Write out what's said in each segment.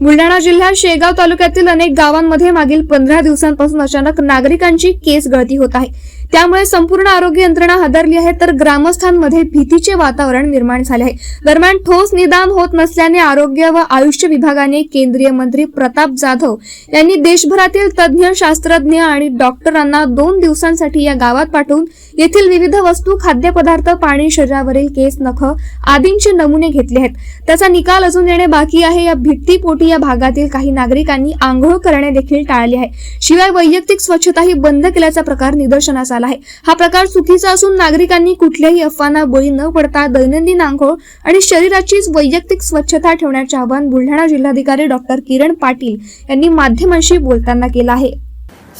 बुलढाणा जिल्ह्यात शेगाव तालुक्यातील अनेक गावांमध्ये मागील 15 दिवसांपासून अचानक नागरिकांची केस गळती होत आहे। त्यामुळे संपूर्ण आरोग्य यंत्रणा हादरली आहे, तर ग्रामस्थांमध्ये भीतीचे वातावरण निर्माण झाले आहे। दरम्यान ठोस निदान होत नसल्याने आरोग्य व आयुष विभागाने केंद्रीय मंत्री प्रताप जाधव यांनी देशभरातील तज्ञ शास्त्रज्ञ आणि डॉक्टरांना 2 दिवसांसाठी या गावात पाठवून येथील विविध वस्तू, खाद्यपदार्थ, पाणी, शरीरावरील केस, नख आदींचे नमुने घेतले आहेत। त्याचा निकाल अजून येणे बाकी आहे। या भीतीपोटी या भागातील काही नागरिकांनी आंघोळ करणे देखील टाळले आहे। शिवाय वैयक्तिक स्वच्छताही बंद केल्याचा प्रकार निदर्शनास आला आहे। हा प्रकार चुकीचा असून नागरिकांनी कुठल्याही अफवांना बळी न पडता दैनंदिन आंघोळ आणि शरीराची वैयक्तिक स्वच्छता ठेवण्याचे आवाहन बुलढाणा जिल्हाधिकारी डॉक्टर किरण पाटील यांनी माध्यमांशी बोलताना केलं आहे।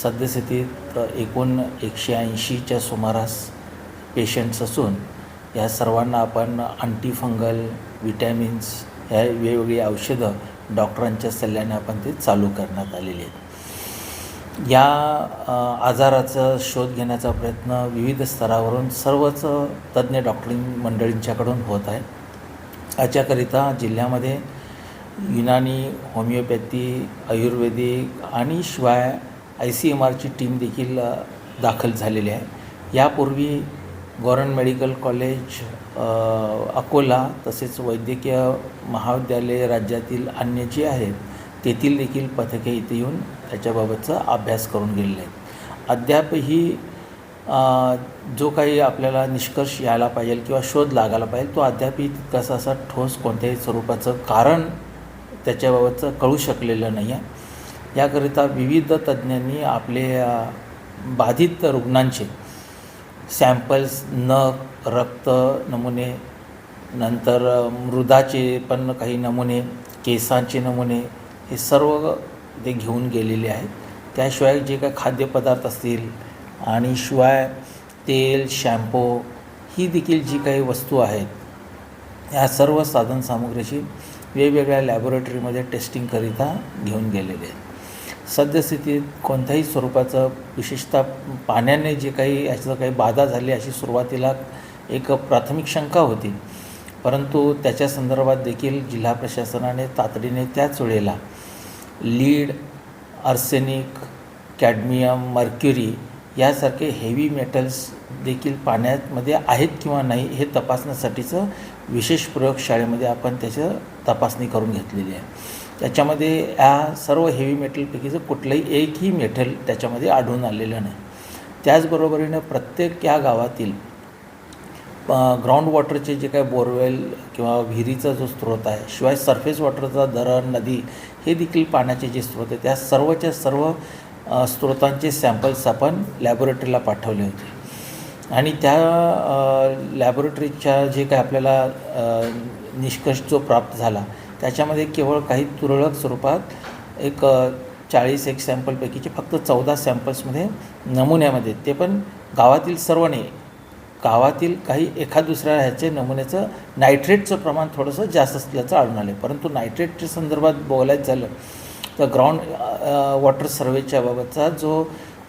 सद्यस्थितीत एकूण 180च्या सुमारास पेशंट्स असून या सर्वांना आपण अँटीफंगल, विटॅमिन्स ह्या वेगवेगळी औषधं डॉक्टरांच्या सल्ल्याने आपण ते चालू करण्यात आलेले आहेत। या आजाराचा शोध घेण्याचा प्रयत्न विविध स्तरावरून सर्वच तज्ज्ञ डॉक्टरी मंडळींच्याकडून होत आहे। याच्याकरिता जिल्ह्यामध्ये युनानी, होमिओपॅथी, आयुर्वेदिक आणि शिवाय ICMRची टीम देखील दाखल झालेली आहे। यापूर्वी गव्हर्नमेंट मेडिकल कॉलेज अकोला तसेच वैद्यकीय महाविद्यालय राज्यातील अन्य जे आहेत तेथील देखील पथके इथे येऊन त्याच्याबाबतचा अभ्यास करून गेलेले आहेत। अद्यापही जो काही आपल्याला निष्कर्ष यायला पाहिजे किंवा शोध लागायला पाहिजे तो अद्यापही तितकासा असा ठोस कोणत्याही स्वरूपाचं कारण त्याच्याबाबतचं कळू शकलेलं नाही आहे। याकरिता विविध तज्ज्ञांनी आपले बाधित रुग्णांचे सॅम्पल्स, नख, रक्त नमुने, नंतर मृदाचे पण काही नमुने, केसांचे नमुने हे सर्व ते घेऊन गेलेले आहेत। त्याशिवाय जे काही खाद्यपदार्थ असतील आणि शिवाय तेल, शॅम्पू ही देखील जी काही वस्तू आहेत या सर्व साधनसामुग्रीची वेगवेगळ्या लॅबोरेटरीमध्ये टेस्टिंगकरिता घेऊन गेलेले आहेत। सद्यस्थितीत कोणत्याही स्वरूपाचं विशेषतः पाण्याने जे काही याचं काही बाधा झाली अशी सुरुवातीला एक प्राथमिक शंका होती, परंतु त्याच्या संदर्भात देखील जिल्हा प्रशासनाने तातडीने त्याच वेळेला लीड, आर्सेनिक, कॅडमियम, मर्क्युरी यासारखे हेवी मेटल्स देखील पाण्यामध्ये आहेत किंवा नाही हे तपासण्यासाठीचं विशेष प्रयोगशाळेमध्ये आपण त्याचं तपासणी करून घेतलेली आहे। त्याच्यामध्ये या सर्व हेवी मेटलपैकीचं कुठलंही एकही मेटल त्याच्यामध्ये आढळून आलेलं नाही। त्याचबरोबरीनं प्रत्येक या गावातील ग्राउंड वॉटरचे जे काही बोरवेल किंवा विहिरीचा जो स्रोत आहे, शिवाय सरफेस वॉटरचा धरण, नदी हे देखील पाण्याचे जे स्रोत आहे त्या सर्वच्या सर्व स्रोतांचे सॅम्पल्स आपण लॅबोरेटरीला पाठवले होते आणि त्या लॅबोरेटरीच्या जे काही आपल्याला निष्कर्ष जो प्राप्त झाला त्याच्यामध्ये केवळ काही तुरळक स्वरूपात एक 40 सॅम्पलपैकीचे फक्त 14 सॅम्पल्समध्ये नमुन्यामध्ये, ते पण गावातील सर्व नाही, गावातील काही एखाद दुसऱ्या ह्याचे नमुन्याचं नायट्रेटचं प्रमाण थोडंसं जास्त असल्याचं आढळून आलं। परंतु नायट्रेटच्या संदर्भात बोलायचं झालं तर ग्राउंड वॉटर सर्वेच्या बाबतचा जो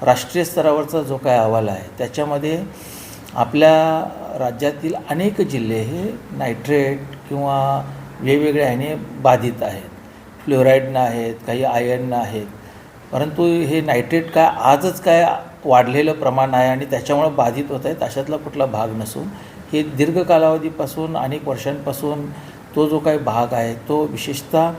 राष्ट्रीय स्तरावरचा जो काय अहवाल आहे त्याच्यामध्ये आपल्या राज्यातील अनेक जिल्हे हे नायट्रेट किंवा वेगवेगळ्या ह्याने बाधित आहेत। फ्लोराईडनं आहेत, काही आयर्ननं आहेत, परंतु हे नायट्रेट काय आजच काय वाढलेलं प्रमाण आहे आणि त्याच्यामुळं बाधित होत आहेत अशातला कुठला भाग नसून हे दीर्घ कालावधीपासून अनेक वर्षांपासून तो जो काही भाग आहे तो विशेषतः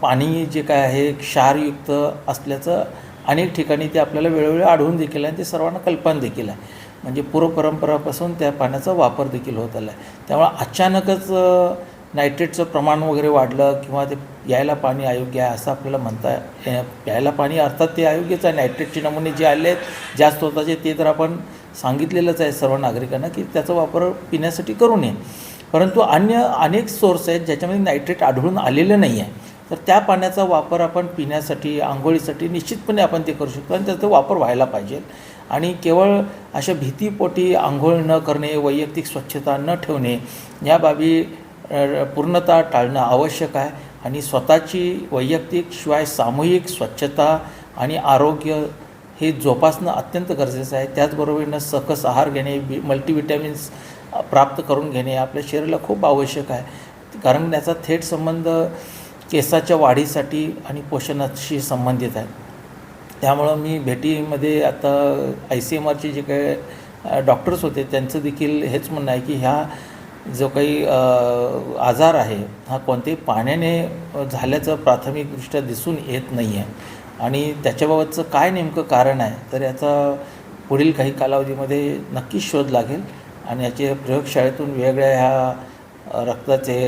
पाणी जे काय आहे क्षारयुक्त असल्याचं अनेक ठिकाणी ते आपल्याला वेळोवेळी आढळून देखील आहे आणि ते सर्वांना कल्पना देखील आहे। म्हणजे पूर्वपरंपरापासून त्या पाण्याचा वापर देखील होत आला आहे। त्यामुळे अचानकच नायट्रेटचं प्रमाण वगैरे वाढलं किंवा ते प्यायला पाणी अयोग्य आहे असं आपल्याला म्हणता, प्यायला पाणी अर्थात ते अयोग्यच आहे। नायट्रेटचे नमुने जे आले आहेत जास्त होताचे ते तर आपण सांगितलेलंच आहे सर्व नागरिकांना की त्याचा वापर पिण्यासाठी करू नये, परंतु अन्य अनेक सोर्स आहेत ज्याच्यामध्ये नायट्रेट आढळून आलेलं नाही आहे, तर त्या पाण्याचा वापर आपण पिण्यासाठी, आंघोळीसाठी निश्चितपणे आपण ते करू शकतो आणि त्याचा वापर व्हायला पाहिजे। आणि केवळ अशा भीतीपोटी आंघोळ न करणे, वैयक्तिक स्वच्छता न ठेवणे या बाबी पूर्णतः टाळणं आवश्यक आहे आणि स्वतःची वैयक्तिक शिवाय सामूहिक स्वच्छता आणि आरोग्य हे जोपासणं अत्यंत गरजेचं आहे। त्याचबरोबरीनं सकस आहार घेणे, मल्टीविटॅमिन्स प्राप्त करून घेणे आपल्या शरीराला खूप आवश्यक आहे, कारण त्याचा थेट संबंध केसाच्या वाढीसाठी आणि पोषणाशी संबंधित आहे. त्यामुळं मी भेटीमध्ये आता ICMRचे जे काही डॉक्टर्स होते त्यांचं देखील हेच म्हणणं आहे की ह्या जो काही आजार आहे हा कोणत्याही पाण्याने झाल्याचं प्राथमिकदृष्ट्या दिसून येत नाही आहे आणि त्याच्याबाबतचं काय नेमकं कारण आहे तर याचा पुढील काही कालावधीमध्ये नक्कीच शोध लागेल आणि याचे प्रयोगशाळेतून वेगवेगळ्या ह्या रक्ताचे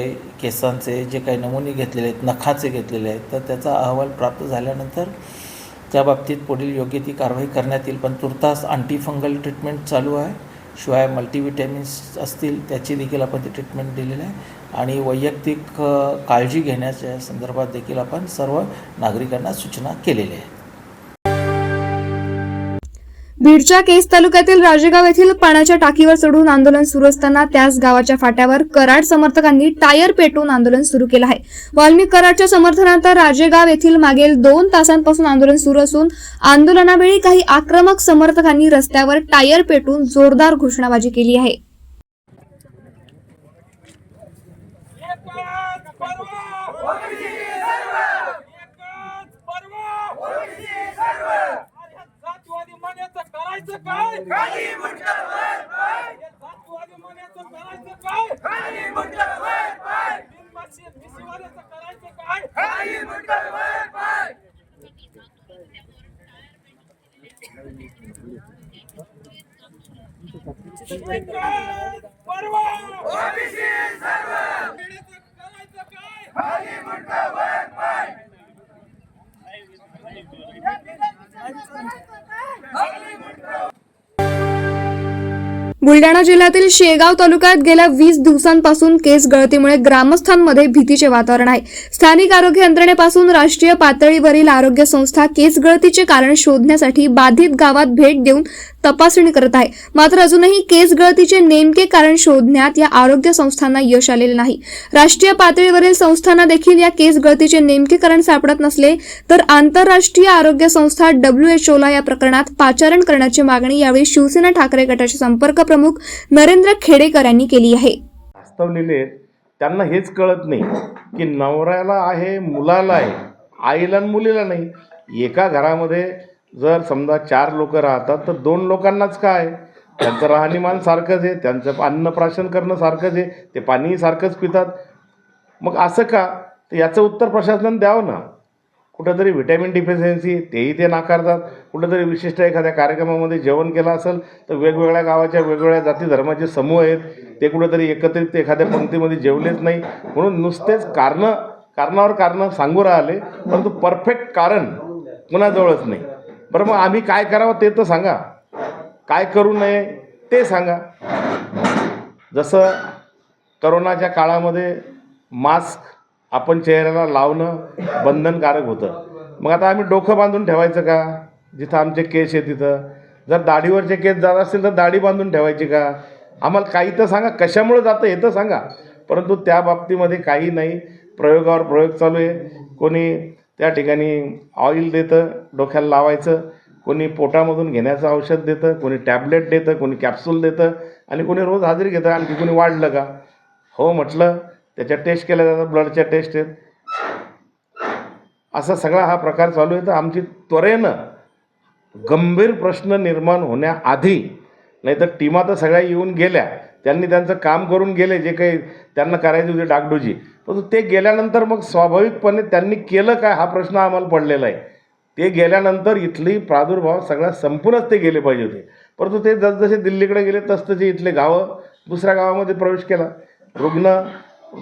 केसांचे जे काही नमुने घेतलेले आहेत नखाचे घेतलेले आहेत तर त्याचा अहवाल प्राप्त झाल्यानंतर त्या बाबतीत पुढील योग्य ती कारवाई करण्यात येईल. पण तुर्तास अँटीफंगल ट्रीटमेंट चालू आहे. शिवाय मल्टीव्हिटॅमिन्स असतील त्याची देखील आपण ती ट्रीटमेंट दिलेली आहे आणि वैयक्तिक काळजी घेण्याच्या संदर्भात देखील आपण सर्व नागरिकांना सूचना केलेल्या आहेत. बीडच्या केज तालुक्यातील राजेगाव येथील पाण्याच्या टाकीवर चढून आंदोलन सुरू असताना त्याच गावाच्या फाट्यावर कराड समर्थकांनी टायर पेटवून आंदोलन सुरू केलं आहे. वाल्मिक कराडच्या समर्थनार्थ राजेगाव येथील मागील 2 तासांपासून आंदोलन सुरू असून आंदोलनावेळी काही आक्रमक समर्थकांनी रस्त्यावर टायर पेटवून जोरदार घोषणाबाजी केली आहे. करायचं काय खाली मुंडका वर पाय जातवादी मनाचं करायचं काय खाली मुंडका वर पाय बिनवाद्याचं करायचं काय खाली मुंडका वर पाय परवा ओबीसी सर्व करायचं काय खाली मुंडका वर पाय बुलडाणा जिल्ह्यातील शेगाव तालुक्यात गेल्या 20 दिवसांपासून केस गळतीमुळे ग्रामस्थांमध्ये भीतीचे वातावरण आहे. स्थानिक आरोग्य यंत्रणेपासून राष्ट्रीय पातळीवरील आरोग्य संस्था केस गळतीचे कारण शोधण्यासाठी बाधित गावात भेट देऊन तपासणी करत आहे. मात्र अजूनही केस गळतीचे नेमके कारण शोधण्यात या आरोग्य संस्थांना यश आलेले नाही. राष्ट्रीय पातळीवरील संस्थांना देखील या केस गळतीचे नेमके कारण सापडत नसले तर आंतरराष्ट्रीय आरोग्य संस्था WHOला या प्रकरणात पाचारण करण्याची मागणी यावेळी शिवसेना ठाकरे गटाचे संपर्क प्रमुख नरेंद्र खेडेकर यांनी केली आहे. वास्तवलेले त्यांना हेच कळत नाही की नवऱ्याला आहे, मुलाला आहे, आईला आणि मुलीला नाही. एका घरामध्ये जर समजा 4 लोक राहतात तर 2 लोकांनाच काय, त्यांचं राहणीमान सारखंच आहे, त्यांचं अन्नप्राशन करणं सारखंच आहे, ते पाणीही सारखंच पितात. मग असं का, तर याचं उत्तर प्रशासनानं द्यावं ना. कुठंतरी व्हिटॅमिन डिफिशियन्सी तेही ते नाकारतात. कुठंतरी विशिष्ट एखाद्या कार्यक्रमामध्ये जेवण केलं असेल तर वेगवेगळ्या गावाच्या वेगवेगळ्या जाती धर्माचे समूह आहेत ते कुठंतरी एकत्रित एखाद्या पंक्तीमध्ये जेवलेच नाही. म्हणून नुसतेच कारणावर कारणं सांगू राहिले परंतु परफेक्ट कारण कुणाजवळच नाही. बरं मग आम्ही काय करावं ते तर सांगा, काय करू नये ते सांगा. जसं करोनाच्या काळामध्ये मास्क आपण चेहऱ्याला लावणं बंधनकारक होतं. मग आता आम्ही डोकं बांधून ठेवायचं का जिथं आमचे केस आहे तिथं? जर दाढीवरचे केस जात असतील तर दाढी बांधून ठेवायची का? आम्हाला काही तर सांगा, कशामुळे जातं हे तर सांगा. परंतु त्या बाबतीमध्ये काही नाही. प्रयोगावर प्रयोग चालू आहे. कोणी त्या ठिकाणी ऑइल देतं डोक्याला लावायचं, कोणी पोटामधून घेण्याचं औषध देतं, कोणी टॅबलेट देतं, कोणी कॅप्सूल देतं आणि कोणी रोज हजेरी घेतं. आणखी कोणी वाढलं का? हो म्हटलं, त्याच्या टेस्ट केल्या जातात, ब्लडच्या टेस्ट आहेत. असा सगळा हा प्रकार चालू आहे. तर आमची त्वरेनं गंभीर प्रश्न निर्माण होण्याआधी, नाही तर टीमा तर सगळ्या येऊन गेल्या, त्यांनी त्यांचं काम करून गेले जे काही त्यांना करायची होती डागडुजी. परंतु ते गेल्यानंतर मग स्वाभाविकपणे त्यांनी केलं काय हा प्रश्न आम्हाला पडलेला आहे. ते गेल्यानंतर इथली प्रादुर्भाव सगळा संपूनच ते गेले पाहिजे होते. परंतु ते जसजसे दिल्लीकडे गेले तसतसे इथले गावं दुसऱ्या गावामध्ये प्रवेश केला. रुग्ण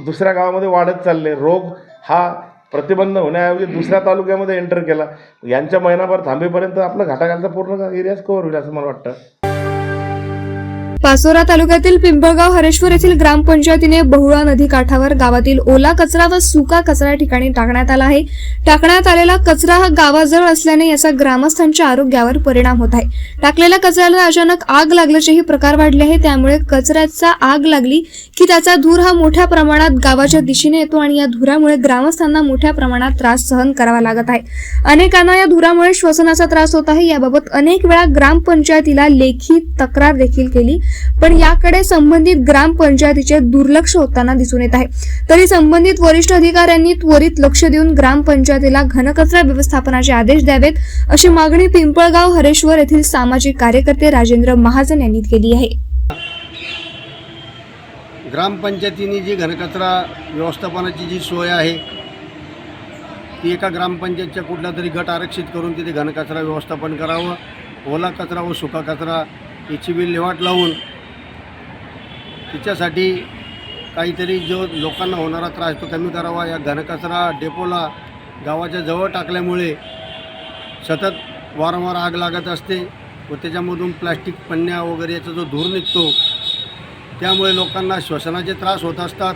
दुसऱ्या गावामध्ये वाढत चालले. रोग हा प्रतिबंध होण्याऐवजी दुसऱ्या तालुक्यामध्ये एंटर केला. यांच्या महिनाभर थांबेपर्यंत आपलं घाटाघालचा पूर्ण एरियाच कव्हर होईल असं मला वाटतं. पाचोरा तालुक्यातील पिंपळगाव हरेश्वर येथील ग्रामपंचायतीने बहुळा नदी काठावर गावातील ओला कचरा व सुका कचरा ठिकाणी टाकण्यात आला आहे. टाकण्यात आलेला कचरा हा गावाजवळ असल्याने याचा ग्रामस्थांच्या आरोग्यावर परिणाम होत आहे. टाकलेल्या कचऱ्याला अचानक आग लागल्याचेही प्रकार वाढले आहे. त्यामुळे कचऱ्याचा आग लागली की त्याचा धूर हा मोठ्या प्रमाणात गावाच्या दिशेने येतो आणि या धुरामुळे ग्रामस्थांना मोठ्या प्रमाणात त्रास सहन करावा लागत आहे. अनेकांना या धुरामुळे श्वसनाचा त्रास होत आहे. याबाबत अनेक वेळा ग्रामपंचायतीला लेखी तक्रार देखील केली पण याकडे संबंधित ग्रामपंचायतीचे दुर्लक्ष होताना दिसून येत आहे. तरी संबंधित वरिष्ठ अधिकाऱ्यांनी त्वरित लक्ष देऊन ग्रामपंचायतीला घनकचरा व्यवस्थापनाचे आदेश द्यावेत, अशी मागणी पिंपळगाव हरेश्वर येथील सामाजिक कार्यकर्ते राजेंद्र महाजन यांनी केली आहे. ग्रामपंचायतीने जी घनकचरा व्यवस्थापनाची जी सोय आहे ती एका ग्रामपंचायतच्या कुठला तरी गट आरक्षित करून तिथे घनकचरा व्यवस्थापन करावं. ओला कचरा व सुका कचरा याची विल्हेवाट लावून तिच्यासाठी काहीतरी जो लोकांना होणारा त्रास तो कमी करावा. या घनकचरा डेपोला गावाच्या जवळ टाकल्यामुळे सतत वारंवार आग लागत असते व त्याच्यामधून प्लास्टिक पन्न्या वगैरे याचा जो धूर निघतो त्यामुळे लोकांना श्वसनाचे त्रास होत असतात.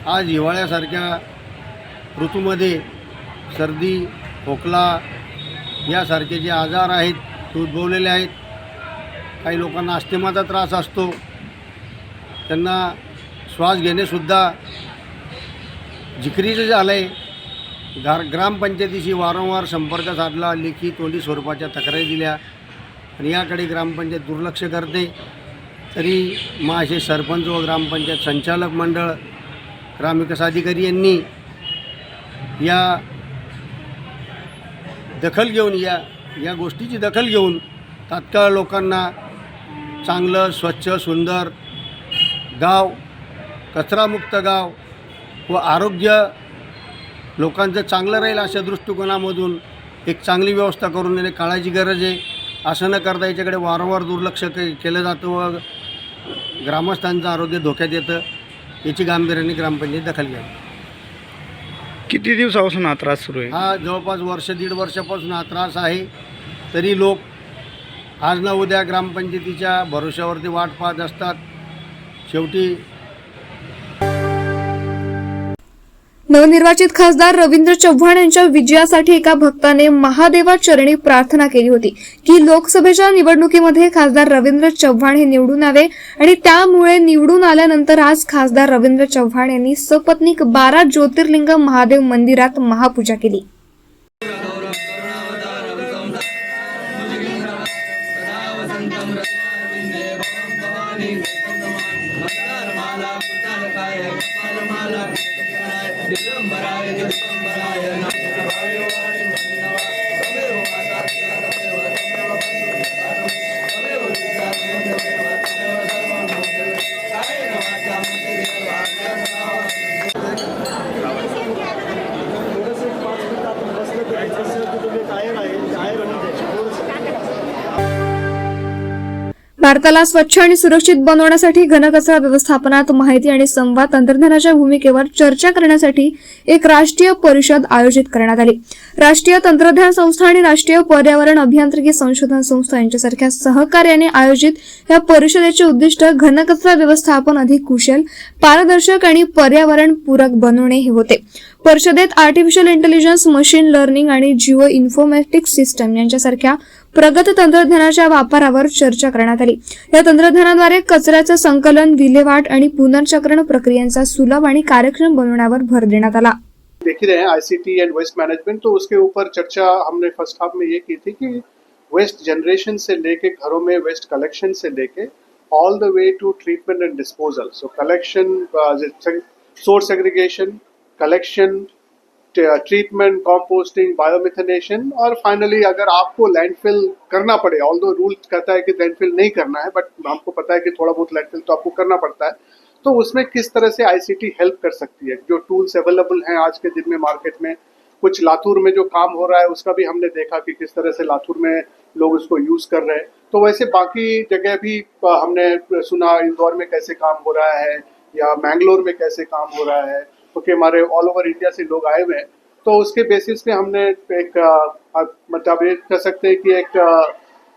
आज हिवाळ्यासारख्या ऋतूमध्ये सर्दी, खोकला यासारखे जे आजार आहेत ते उद्भवलेले आहेत. काही लोकांना अस्थमाचा त्रास असतो, त्यांना श्वास घेणेसुद्धा जिकरीचं झालं आहे. ग्रामपंचायतीशी वारंवार संपर्क साधला, लेखी तोंडी स्वरूपाच्या तक्रारी दिल्या आणि याकडे ग्रामपंचायत दुर्लक्ष करते. तरी मग असे सरपंच व ग्रामपंचायत संचालक मंडळ, ग्रामविकास अधिकारी यांनी या दखल घेऊन या गोष्टीची दखल घेऊन तात्काळ लोकांना चांगलं स्वच्छ सुंदर गाव, कचरामुक्त गाव व आरोग्य लोकांचं चांगलं राहील अशा दृष्टिकोनामधून एक चांगली व्यवस्था करून देणे काळाची गरज आहे. असं न करता याच्याकडे वारंवार दुर्लक्ष केलं जातं व ग्रामस्थांचं आरोग्य धोक्यात येतं. याची गांभीर्याने ग्रामपंचायत दखल घ्यावी. किती दिवसापासून हा त्रास सुरू आहे? हा जवळपास वर्ष दीड वर्षापासून हा त्रास आहे. तरी लोक आज ना उद्या ग्रामपंचायतीच्या भरोश्यावरती वाट पाहत असतात. शेवटी नवनिर्वाचित खासदार रवींद्र चव्हाण यांच्या विजयासाठी एका भक्ताने महादेवाचरणी प्रार्थना केली होती की लोकसभेच्या निवडणुकीमध्ये खासदार रवींद्र चव्हाण हे निवडून यावे आणि त्यामुळे निवडून आल्यानंतर आज खासदार रवींद्र चव्हाण यांनी सपत्नीक 12 ज्योतिर्लिंग महादेव मंदिरात महापूजा केली. भारताला स्वच्छ आणि सुरक्षित बनवण्यासाठी घनकचरा व्यवस्थापनात माहिती आणि संवाद तंत्रज्ञानाच्या भूमिकेवर चर्चा करण्यासाठी एक राष्ट्रीय परिषद आयोजित करण्यात आली. राष्ट्रीय तंत्रज्ञान संस्था आणि राष्ट्रीय पर्यावरण अभियांत्रिकी संशोधन संस्था यांच्यासारख्या सहकार्याने आयोजित या परिषदेचे उद्दिष्ट घनकचरा व्यवस्थापन अधिक कुशल, पारदर्शक आणि पर्यावरणपूरक बनवणे हे होते. परिषदेत आर्टिफिशियल इंटेलिजन्स, मशीन लर्निंग आणि जिओ इन्फॉर्मॅटिक्स सिस्टम यांच्यासारख्या प्रगत तंत्रज्ञानाच्या वापरावर चर्चा करण्यात आली. या तंत्रज्ञानाद्वारे कचऱ्याचं संकलन, विल्हेवाट आणि पुनर्चक्रण प्रक्रियांचा सुलभ आणि कार्यक्षम बनवण्यावर भर देण्यात आला. देख ही रहे हैं आईसीटी एंड वेस्ट मैनेजमेंट, तो उसके ऊपर चर्चा हमने फर्स्ट हाफ में ये की थी कि वेस्ट जनरेशन से लेके घरों में वेस्ट कलेक्शन से लेके all the way to treatment and disposal. So collection, source aggregation, collection, treatment, composting, biomethanation और फाइनली अगर आपको लैंडफिल करना पड़े, ऑल्दो रूल कहता है कि लैंडफिल नहीं करना है, बट हमको पता है कि थोड़ा बहुत लैंडफिल तो आपको करना पड़ता है, तो उसमें किस तरह से आईसीटी हेल्प कर सकती है. जो टूल्स अवेलेबल हैं आज के दिन में मार्केट में, कुछ लातूर में जो काम हो रहा है उसका भी हमने देखा कि किस तरह से लातूर में लोग उसको यूज कर रहे हैं. तो वैसे बाकी जगह भी हमने सुना, इंदौर में कैसे काम हो रहा है या मैंगलोर में कैसे काम हो रहा है, क्योंकि हमारे ऑल ओवर इंडिया से लोग आए हुए हैं. तो उसके बेसिस पे हमने एक मतलब ये कह सकते हैं कि एक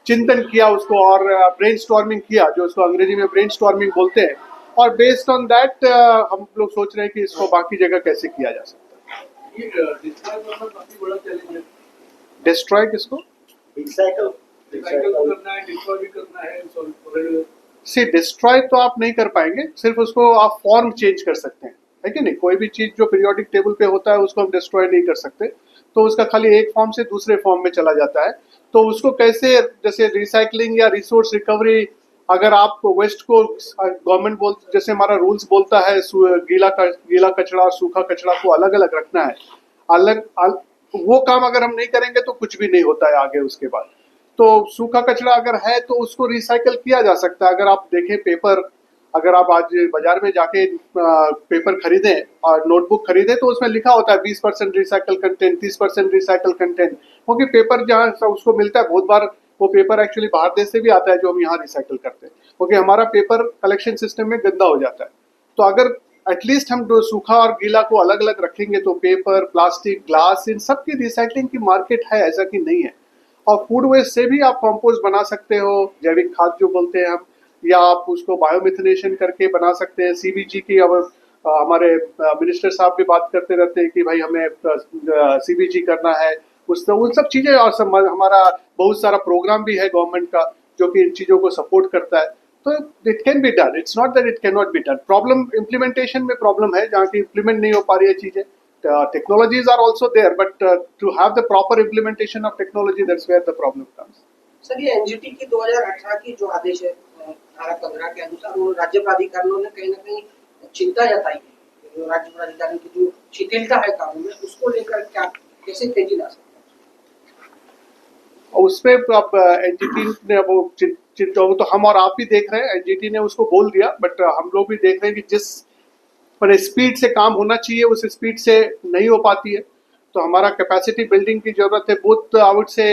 चिंतन किया उसको और ब्रेनस्टॉर्मिंग किया, जो उसको अंग्रेजी में ब्रेनस्टॉर्मिंग बोलते हैं, और बेस्ड ऑन दैट हम लोग सोच रहे हैं कि इसको बाकी जगह कैसे किया जा सकता है. डिस्ट्रॉय किसको? सी डिस्ट्रॉय तो आप नहीं कर पाएंगे, सिर्फ उसको आप फॉर्म चेंज कर सकते हैं, है कि नहीं. कोई भी चीज जो पीरियोडिक टेबल पे होता है उसको हम डिस्ट्रॉय नहीं कर सकते, तो उसका खाली एक फॉर्म से दूसरे फॉर्म में चला जाता है. तो उसको कैसे, जैसे रिसाइकलिंग या रिसोर्स रिकवरी अगर आप वेस्ट को गवर्नमेंट जैसे हमारा रूल्स बोलता है गीला कचरा और सूखा कचरा को अलग अलग रखना है, वो काम अगर हम नहीं करेंगे तो कुछ भी नहीं होता है आगे उसके बाद। तो सूखा कचरा अगर है तो उसको रिसाइकल किया जा सकता है। अगर आप देखें पेपर, अगर आप आज बाजार में जाके पेपर खरीदें और नोटबुक खरीदें तो उसमें लिखा होता है 20% रिसाइकल कंटेंट, 30% रिसाइकल कंटेंट, क्योंकि पेपर जहाँ उसको मिलता है बहुत बार वो पेपर एक्चुअली बाहर देश से भी आता है जो हम यहाँ रिसाइकल करते हैं, क्योंकि हमारा पेपर कलेक्शन सिस्टम में गंदा हो जाता है। तो अगर एटलीस्ट हम सूखा और गीला को अलग अलग रखेंगे तो पेपर, प्लास्टिक, ग्लास, इन सब की रिसाइकलिंग की मार्केट है, ऐसा कि नहीं है। और फूड वेस्ट से भी आप कंपोस्ट बना सकते हो, जैविक खाद जो बोलते हैं हम, या आप उसको बायोमिथनेशन करके बना सकते हैं। सीबीजी की अब हमारे मिनिस्टर साहब भी बात करते रहते हैं कि भाई हमें सीबीजी करना है, उन सब चीज़ें, और हमारा बहुत सारा प्रोग्राम भी है गवर्नमेंट का जो कि इन चीज़ों को सपोर्ट करता है। तो it can be done, it's not that it can not be done. Problem implementation में प्रॉब्लम है, जहाँ की इम्प्लीमेंट नहीं हो पा रही है चीज़ें। Technologies are also there, but to have the proper implementation of technology, that's where the problem comes. Sir, ये एनजीटी की 2018 की जो आदेश है धारा 15 के अनुसार, वो राज्य प्राधिकरणों ने कहीं ना कहीं चिंता जताई है। जो राज्य प्राधिकरण की जो शिथिलता है कानून में, उसको लेकर क्या कैसे तेजी ला सकते हैं? और उसपे अब एनजीटी ने अब चिंता तो हम और आप भी देख रहे हैं, एनजीटी ने उसको बोल दिया, बट हम लोग भी देख रहे हैं कि जिस पर स्पीड से काम होना चाहिए उस स्पीड से नहीं हो पाती है। तो हमारा कैपेसिटी बिल्डिंग की जरूरत है, both I would say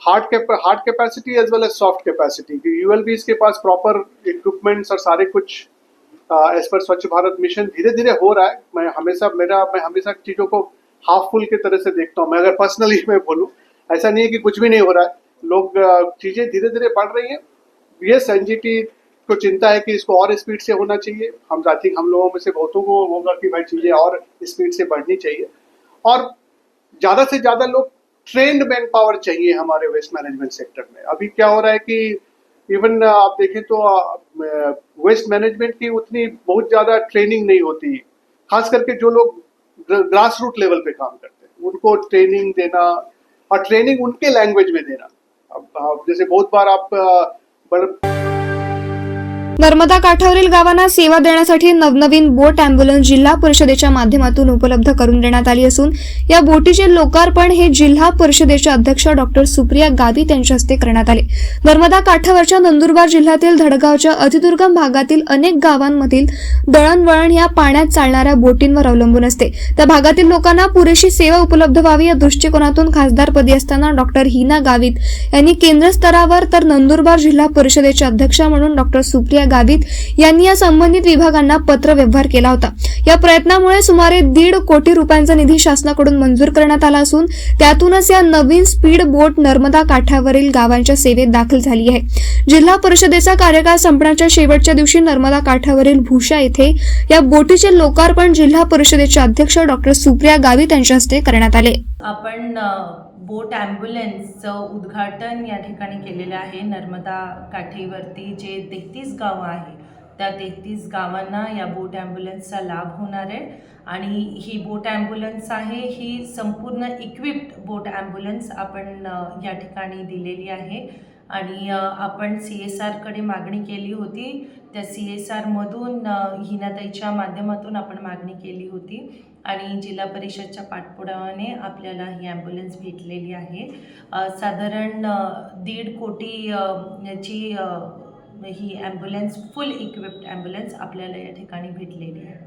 hard capacity as well as soft capacity. ULBs के पास प्रॉपर इक्विपमेंट्स और सारे कुछ एज पर स्वच्छ भारत मिशन धीरे धीरे हो रहा है। मैं हमेशा चीज़ों को हाफ फुल की तरह से देखता हूँ। मैं अगर पर्सनली मैं बोलूँ, ऐसा नहीं है कि कुछ भी नहीं हो रहा है, लोग चीज़ें धीरे धीरे बढ़ रही हैं। यस, एनजीटी को चिंता है कि इसको और स्पीड से होना चाहिए। हम लोगों में से बहुतों को होगा कि भाई चीज़ें और स्पीड से बढ़नी चाहिए, और ज़्यादा से ज़्यादा लोग ट्रेंड मैन पावर चाहिए हमारे वेस्ट मैनेजमेंट सेक्टर में। अभी क्या हो रहा है कि इवन आप देखें तो वेस्ट मैनेजमेंट की उतनी बहुत ज़्यादा ट्रेनिंग नहीं होती, खास करके जो लोग ग्रास रूट लेवल पे काम करते हैं उनको ट्रेनिंग देना, और ट्रेनिंग उनके लैंग्वेज में देना। अब जैसे बहुत बार आप नर्मदा काठावरील गावांना सेवा देण्यासाठी नवनवीन बोट अँब्युलन्स जिल्हा परिषदेच्या माध्यमातून उपलब्ध करून देण्यात आली असून या बोटीचे लोकार्पण हे जिल्हा परिषदेचे अध्यक्ष डॉक्टर सुप्रिया गावित यांच्या हस्ते करण्यात आले। नर्मदा काठावरच्या नंदुरबार जिल्ह्यातील धडगावच्या अतिदुर्गम भागातील अनेक गावांमधील दळणवळण या पाण्यात चालणाऱ्या बोटींवर अवलंबून असते। त्या भागातील लोकांना पुरेशी सेवा उपलब्ध व्हावी या दृष्टिकोनातून खासदारपदी असताना डॉक्टर हिना गावित यांनी केंद्र स्तरावर तर नंदुरबार जिल्हा परिषदेचे अध्यक्ष म्हणून डॉक्टर सुप्रिया गावित यांनी या संबंधित विभागांना पत्र व्यवहार केला होता। या प्रयत्नामुळे सुमारे 1.5 कोटी रुपयांचा निधी शासनाकडून मंजूर करण्यात आला असून त्यातूनच या नवीन स्पीड बोट नर्मदा काठावरील गावांच्या सेवेत दाखल झाली आहे। जिल्हा परिषदेचा कार्यकाळ संपण्याच्या शेवटच्या दिवशी नर्मदा काठावरील भूषा येथे या बोटीचे लोकार्पण जिल्हा परिषदेचे अध्यक्ष डॉक्टर सुप्रिया गावित यांच्या हस्ते करण्यात आले। आपण बोट ॲम्ब्युलन्सचं उद्घाटन या ठिकाणी केलेलं आहे। नर्मदा काठीवरती जे 33 गावं आहे त्या 33 गावांना या बोट ॲम्ब्युलन्सचा लाभ होणार आहे, आणि ही बोट ॲम्ब्युलन्स आहे ही संपूर्ण इक्विप्ड बोट ॲम्ब्युलन्स आपण या ठिकाणी दिलेली आहे। आणि आपण CSRकडे मागणी केली होती, त्या CSRमधून हिनाताईच्या माध्यमातून आपण मागणी केली होती, आणि जिल्हा परिषदच्या पाठपुरावाने आपल्याला ही ॲम्ब्युलन्स भेटलेली आहे। साधारण 1.5 कोटी ची ही ॲम्ब्युलन्स, फुल इक्विप्ड ॲम्ब्युलन्स आपल्याला या ठिकाणी भेटलेली आहे।